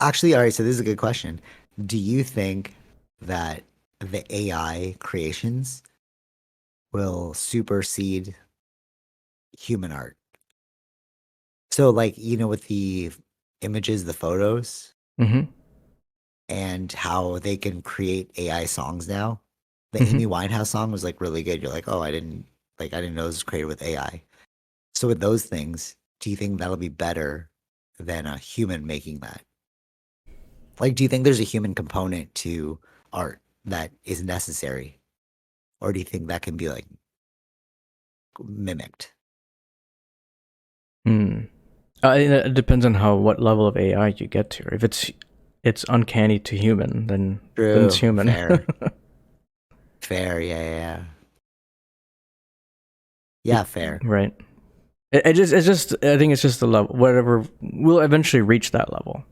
Actually, all right, so this is a good question. Do you think that the AI creations will supersede human art? So, like, with the images, the photos, Hmm. and how they can create AI songs now. The Hmm. Amy Winehouse song was like really good. You're like, oh, I didn't know this was created with AI. So with those things, do you think that'll be better than a human making that? Like, do you think there's a human component to art that is necessary? Or do you think that can be like mimicked? Hmm. It depends on what level of AI you get to. If it's uncanny to human, then it's True. human. Fair. Fair. Yeah, yeah, yeah. Be- Yeah, fair. right. It's just I think it's just the level. Whatever we'll eventually reach that level.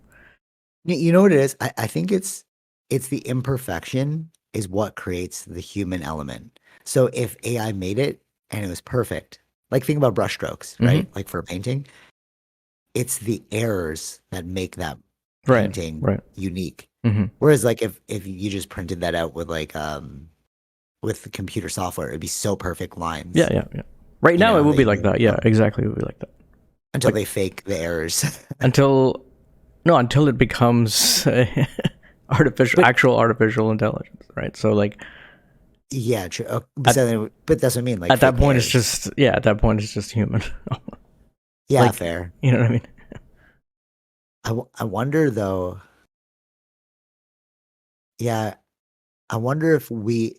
You know what it is? I think it's the imperfection is what creates the human element. So if AI made it and it was perfect, like think about brushstrokes, Hmm. right? Like for a painting, it's the errors that make that Right. painting Right. unique. Hmm. Whereas like if you just printed that out with the computer software, it'd be so perfect Yeah. lines, Yeah. Yeah. Right now, it will that be you like wouldn't that. Yeah. know Exactly. It will be like that. until Like they fake the errors. until no, until it becomes artificial, But actual artificial intelligence. Right. So like yeah, true. at But that's what I mean, like at that fake the point, it's errors. just yeah. At that point, it's just human. Yeah, Like fair. you know what I mean? I wonder though. Yeah, I wonder if we.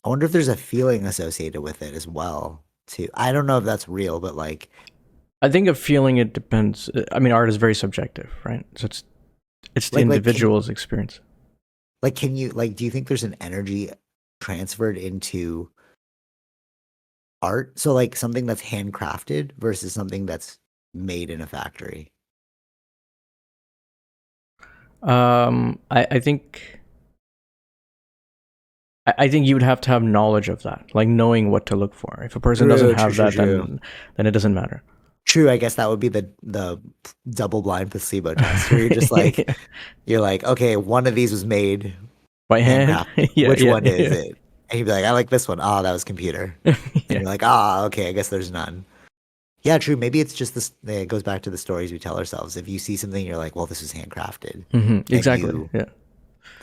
I wonder if there's a feeling associated with it as well, too. I don't know if that's real, but I think of feeling it depends. I mean, art is very subjective, right? So it's the like can individual's experience. can you do you think there's an energy transferred into art? So like something that's handcrafted versus something that's made in a factory. I think I think you would have to have knowledge of that, like knowing what to look for. If a person doesn't True, true, have true, that, true. then it doesn't matter. True, I guess that would be the double blind placebo test where you're just like you're like, okay, one of these was made By hand? handcrafted. Yeah, Which yeah, one is yeah. it? And you'd be like, I like this one. Oh, that was computer. And Yeah. you're like, ah, okay, I guess there's none. Yeah, true. Maybe it's just this. It goes back to the stories we tell ourselves. If you see something, you're like, well, this is handcrafted. Then Exactly. Yeah.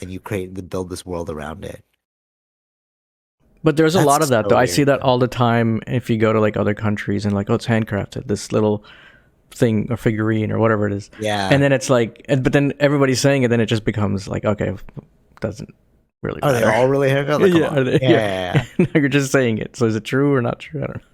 you build this world around it. But there's a lot of That's that so though. I see weird, that though. all the time if you go to like other countries and like, oh, it's handcrafted, this little thing or figurine or whatever it is. And Yeah. then it's like, but then everybody's saying it, then it just becomes like, okay, doesn't really Are they matter. all really handcrafted? Like, come Yeah, on. are they, Yeah, yeah. yeah, yeah. Now you're just saying it. So is it true or not true? I don't know.